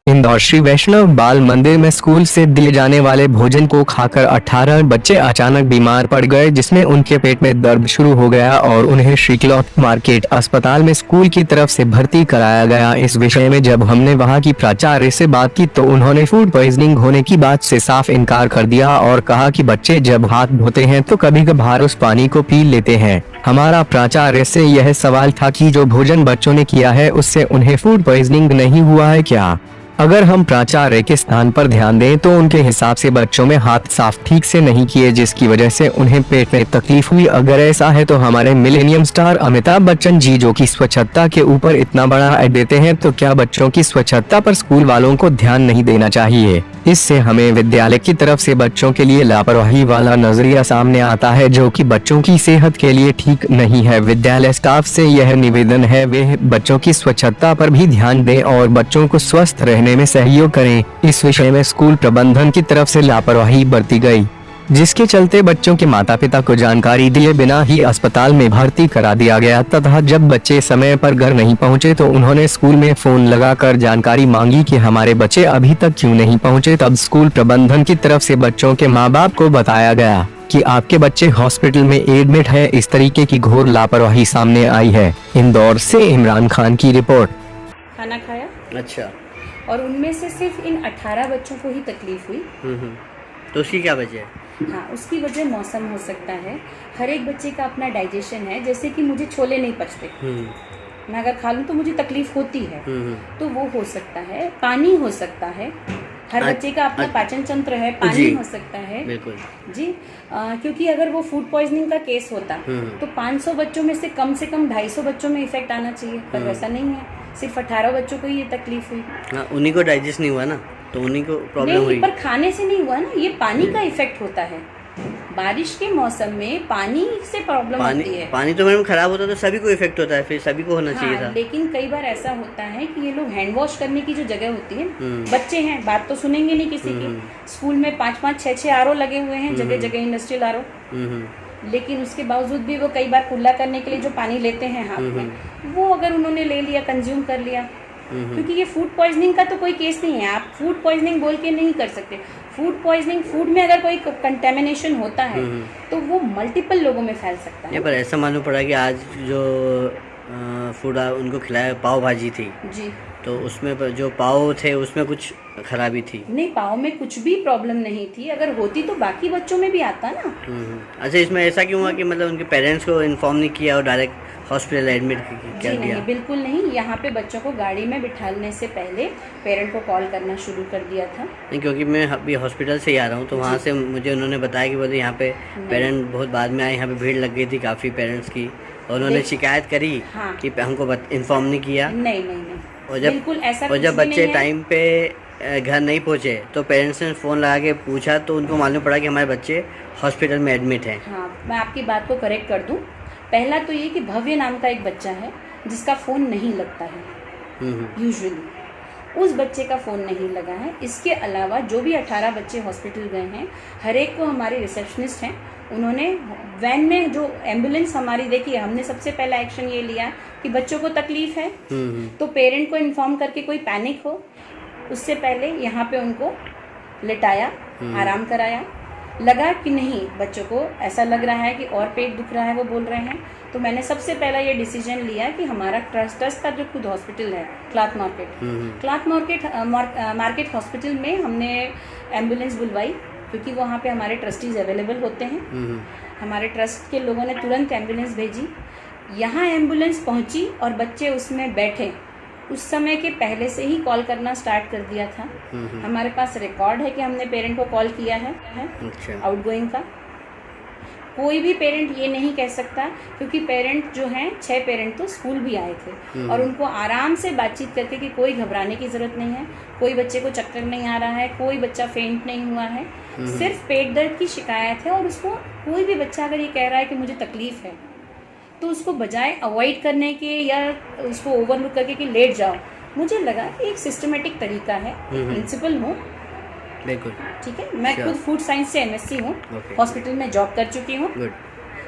इंदौर श्री वैष्णव बाल मंदिर में स्कूल से दिए जाने वाले भोजन को खाकर 18 बच्चे अचानक बीमार पड़ गए, जिसमें उनके पेट में दर्द शुरू हो गया और उन्हें श्री क्लॉथ मार्केट अस्पताल में स्कूल की तरफ से भर्ती कराया गया। इस विषय में जब हमने वहां की प्राचार्य से बात की तो उन्होंने फूड पॉइजनिंग होने की बात से साफ इनकार कर दिया और कहा कि बच्चे जब हाथ धोते हैं तो कभी कभार उस पानी को पी लेते हैं। हमारा प्राचार्य से यह सवाल था कि जो भोजन बच्चों ने किया है उससे उन्हें फूड पॉइजनिंग नहीं हुआ है क्या? अगर हम प्राचार्य के स्थान पर ध्यान दें तो उनके हिसाब से बच्चों में हाथ साफ ठीक से नहीं किए, जिसकी वजह से उन्हें पेट में तकलीफ हुई। अगर ऐसा है तो हमारे मिलेनियम स्टार अमिताभ बच्चन जी, जो कि स्वच्छता के ऊपर इतना बड़ा ऐड देते हैं, तो क्या बच्चों की स्वच्छता पर स्कूल वालों को ध्यान नहीं देना चाहिए? इससे हमें विद्यालय की तरफ से बच्चों के लिए लापरवाही वाला नजरिया सामने आता है, जो कि बच्चों की सेहत के लिए ठीक नहीं है। विद्यालय स्टाफ से यह निवेदन है वे बच्चों की स्वच्छता पर भी ध्यान दें और बच्चों को स्वस्थ रहने में सहयोग करें। इस विषय में स्कूल प्रबंधन की तरफ से लापरवाही बरती गई, जिसके चलते बच्चों के माता पिता को जानकारी दिए बिना ही अस्पताल में भर्ती करा दिया गया तथा जब बच्चे समय पर घर नहीं पहुंचे तो उन्होंने स्कूल में फोन लगाकर जानकारी मांगी कि हमारे बच्चे अभी तक क्यों नहीं पहुंचे। तब स्कूल प्रबंधन की तरफ से बच्चों के माँ बाप को बताया गया कि आपके बच्चे हॉस्पिटल में एडमिट है। इस तरीके की घोर लापरवाही सामने आई है। इंदौर से इमरान खान की रिपोर्ट। खाना खाया, अच्छा, और उनमें से सिर्फ इन 18 बच्चों को ही तकलीफ हुई। तो उसकी क्या वजह है? हाँ, उसकी वजह मौसम हो सकता है। हर एक बच्चे का अपना डाइजेशन है। जैसे कि मुझे छोले नहीं पचते, मैं अगर खा लूँ तो मुझे तकलीफ होती है, तो वो हो सकता है। पानी हो सकता है, हर बच्चे का अपना पाचन तंत्र है, पानी हो सकता है। बिल्कुल जी, क्योंकि अगर वो फूड पॉइजनिंग का केस होता तो 500 बच्चों में से कम 250 बच्चों में इफेक्ट आना चाहिए, पर वैसा नहीं है। सिर्फ 18 बच्चों को ही ये तकलीफ हुई। हाँ, उन्हीं को डाइजेस्ट नहीं हुआ ना, तो उन्हीं को प्रॉब्लम हुई। पर खाने से नहीं हुआ ना, ये पानी का इफेक्ट होता है। बारिश के मौसम में पानी से प्रॉब्लम होती है। पानी तो मैडम खराब होता है तो सभी को इफेक्ट होता है, फिर सभी को होना चाहिए था। लेकिन कई बार ऐसा होता है कि ये लोग हैंड वॉश करने की जो जगह होती है, बच्चे हैं, बात तो सुनेंगे नहीं किसी की। स्कूल में 5-5, 6-6 आरओ लगे हुए हैं, जगह जगह इंडस्ट्रियल आरओ, लेकिन उसके बावजूद भी वो कई बार कुल्ला करने के लिए जो पानी लेते हैं हाथ में, वो अगर उन्होंने ले लिया, कंज्यूम कर लिया, क्योंकि ये फूड पॉइजनिंग का तो कोई केस नहीं है। आप फूड पॉइजनिंग बोल के नहीं कर सकते। फूड पॉइजनिंग, फूड में अगर कोई कंटेमिनेशन होता है तो वो मल्टीपल लोगों में फैल सकता है। पर ऐसा मालूम पड़ा कि आज जो फूड उनको खिलाया, पाव भाजी थी जी, तो उसमें जो पाव थे उसमें कुछ खराबी थी? नहीं, पाव में कुछ भी प्रॉब्लम नहीं थी। अगर होती तो बाकी बच्चों में भी आता ना। अच्छा, इसमें ऐसा क्यों हुआ कि मतलब उनके पेरेंट्स को इन्फॉर्म नहीं किया और डायरेक्ट हॉस्पिटल एडमिट कर दिया? नहीं, बिल्कुल नहीं। यहाँ पे बच्चों को गाड़ी में बिठाने से पहले पेरेंट को कॉल करना शुरू कर दिया था। नहीं, क्योंकि मैं अभी हॉस्पिटल से ही आ रहा हूँ तो वहाँ से मुझे उन्होंने बताया कि बोले यहाँ पे पेरेंट बहुत बाद में आए, यहाँ पे भीड़ लग गई थी काफ़ी पेरेंट्स की, और उन्होंने शिकायत करी कि हमको इन्फॉर्म नहीं किया। नहीं, और जब बच्चे टाइम पे घर नहीं पहुँचे तो पेरेंट्स ने फ़ोन लगा के पूछा तो उनको मालूम पड़ा कि हमारे बच्चे हॉस्पिटल में एडमिट हैं। हाँ, मैं आपकी बात को करेक्ट कर दूँ। पहला तो ये कि भव्य नाम का एक बच्चा है जिसका फ़ोन नहीं लगता है यूजुअली, उस बच्चे का फ़ोन नहीं लगा है। इसके अलावा जो भी 18 बच्चे हॉस्पिटल गए हैं, हर एक को हमारे रिसेप्शनिस्ट हैं, उन्होंने वैन में जो एम्बुलेंस हमारी देखी है, हमने सबसे पहला एक्शन ये लिया कि बच्चों को तकलीफ है तो पेरेंट को इन्फॉर्म करके कोई पैनिक हो उससे पहले यहाँ पे उनको लिटाया, आराम कराया। लगा कि नहीं, बच्चों को ऐसा लग रहा है कि और पेट दुख रहा है, वो बोल रहे हैं, तो मैंने सबसे पहला ये डिसीजन लिया कि हमारा ट्रस्ट का जो खुद हॉस्पिटल है क्लॉथ मार्केट हॉस्पिटल में हमने एम्बुलेंस बुलवाई, क्योंकि वहाँ पे हमारे ट्रस्टीज अवेलेबल होते हैं। हमारे ट्रस्ट के लोगों ने तुरंत एम्बुलेंस भेजी। यहाँ एम्बुलेंस पहुँची और बच्चे उसमें बैठे, उस समय के पहले से ही कॉल करना स्टार्ट कर दिया था। हमारे पास रिकॉर्ड है कि हमने पेरेंट को कॉल किया है आउटगोइंग का। कोई भी पेरेंट ये नहीं कह सकता, क्योंकि पेरेंट जो हैं 6 पेरेंट तो स्कूल भी आए थे और उनको आराम से बातचीत करके कि कोई घबराने की ज़रूरत नहीं है, कोई बच्चे को चक्कर नहीं आ रहा है, कोई बच्चा फेंट नहीं हुआ है, सिर्फ पेट दर्द की शिकायत है। और उसको कोई भी बच्चा अगर ये कह रहा है कि मुझे तकलीफ है तो उसको बजाय अवॉइड करने के या उसको ओवरलुक करके कि लेट जाओ, मुझे लगा कि एक सिस्टमेटिक तरीका है। प्रिंसिपल हूँ, बिल्कुल ठीक है, मैं खुद फूड साइंस से MSc हूँ, हॉस्पिटल में जॉब कर चुकी हूँ,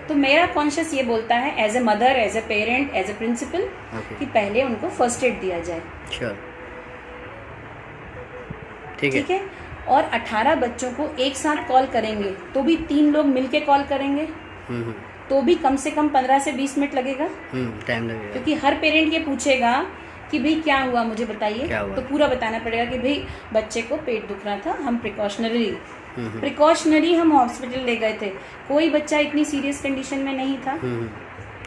तो मेरा कॉन्शियस ये बोलता है as a mother, as a parent, as a principal कि पहले उनको फर्स्ट एड दिया जाए। ठीक है। और 18 बच्चों को एक साथ कॉल करेंगे तो भी 3 लोग मिलके कॉल करेंगे, तो भी कम से कम 15 से 20 मिनट लगेगा, टाइम लगेगा, क्योंकि हर पेरेंट ये पूछेगा कि भाई क्या हुआ, मुझे बताइए, तो पूरा बताना पड़ेगा कि भाई बच्चे को पेट दुख रहा था, हम प्रिकॉशनरी हम हॉस्पिटल ले गए थे, कोई बच्चा इतनी सीरियस कंडीशन में नहीं था।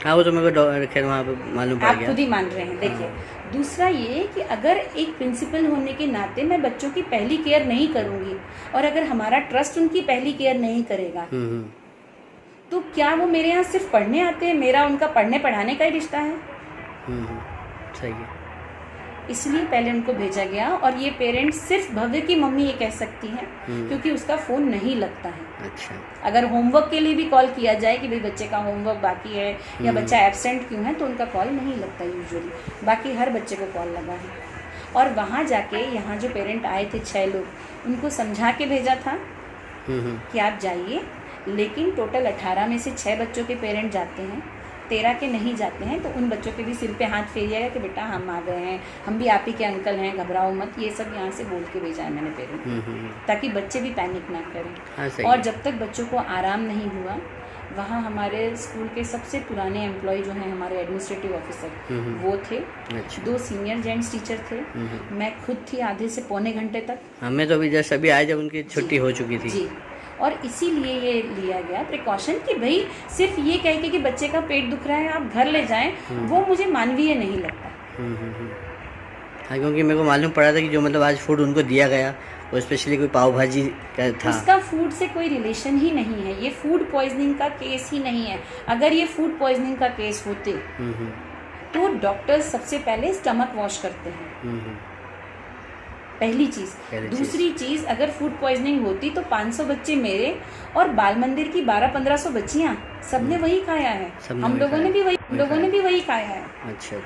हाँ, वो तो मेरे को खैर वहाँ पे मालूम पड़ गया, आप खुद ही मान रहे हैं। देखिए, दूसरा ये कि अगर एक प्रिंसिपल होने के नाते मैं बच्चों की पहली केयर नहीं करूंगी और अगर हमारा ट्रस्ट उनकी पहली केयर नहीं करेगा तो क्या वो मेरे यहाँ सिर्फ पढ़ने आते हैं? मेरा उनका पढ़ने पढ़ाने का ही रिश्ता है। सही है। इसलिए पहले उनको भेजा गया और ये पेरेंट्स सिर्फ भव्य की मम्मी ये कह सकती हैं क्योंकि उसका फोन नहीं लगता है। अच्छा। अगर होमवर्क के लिए भी कॉल किया जाए कि भाई बच्चे का होमवर्क बाकी है या बच्चा एब्सेंट क्यों है, तो उनका कॉल नहीं लगता यूजुअली। बाकी हर बच्चे को कॉल लगा है। और वहाँ जाके यहाँ जो पेरेंट आए थे 6 लोग, उनको समझा के भेजा था कि आप जाइए, लेकिन टोटल 18 में से 6 बच्चों के पेरेंट जाते हैं, 13 के नहीं जाते हैं, तो उन बच्चों के भी सिर पे हाथ फेरिएगा कि बेटा हम आ गए हैं, हम भी आप ही के अंकल हैं, घबराओ मत। ये सब यहाँ से बोल के भेजा है मैंने पेरेंट, ताकि बच्चे भी पैनिक ना करें। हाँ, और जब तक बच्चों को आराम नहीं हुआ, वहाँ हमारे स्कूल के सबसे पुराने एम्प्लॉय जो हैं, हमारे एडमिनिस्ट्रेटिव ऑफिसर, वो थे। अच्छा। 2 सीनियर जेंट्स टीचर थे, मैं खुद थी आधे से पौने घंटे तक। हमें तो अभी जस्ट अभी आए जब उनकी छुट्टी हो चुकी थी जी। और इसीलिए ये लिया गया प्रिकॉशन कि भाई सिर्फ ये कह के कि बच्चे का पेट दुख रहा है आप घर ले जाएं, वो मुझे मानवीय नहीं लगता। हाँ, क्योंकि मेरे को मालूम पड़ा था कि जो मतलब आज फूड उनको दिया गया वो स्पेशली कोई पाव भाजी का था। उसका फूड से कोई रिलेशन ही नहीं है, ये फूड पॉइजनिंग का केस ही नहीं है। अगर ये फूड पॉइजनिंग का केस होते तो डॉक्टर्स सबसे पहले स्टमक वॉश करते हैं, पहली चीज। दूसरी चीज, अगर फूड पॉइजनिंग होती तो 500 बच्चे मेरे और बाल मंदिर की 1200-1500 बच्चियां, सबने वही खाया है, हम लोगों ने भी वही खाया है। अच्छा।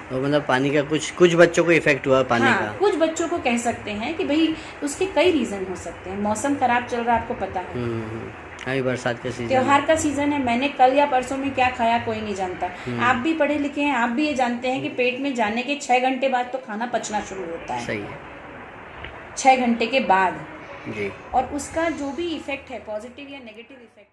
तो मतलब पानी का कुछ बच्चों को इफेक्ट हुआ पानी का। कुछ बच्चों को कह सकते हैं कि भाई उसके कई रीजन हो सकते हैं। मौसम खराब चल रहा है, आपको पता है, अभी बरसात का सीजन, त्योहार का सीजन है। मैंने कल या परसों में क्या खाया कोई नहीं जानता। आप भी पढ़े लिखे हैं, आप भी ये जानते हैं कि पेट में जाने के 6 घंटे बाद तो खाना पचना शुरू होता है। सही है, 6 घंटे के बाद जी। और उसका जो भी इफेक्ट है, पॉजिटिव या नेगेटिव इफेक्ट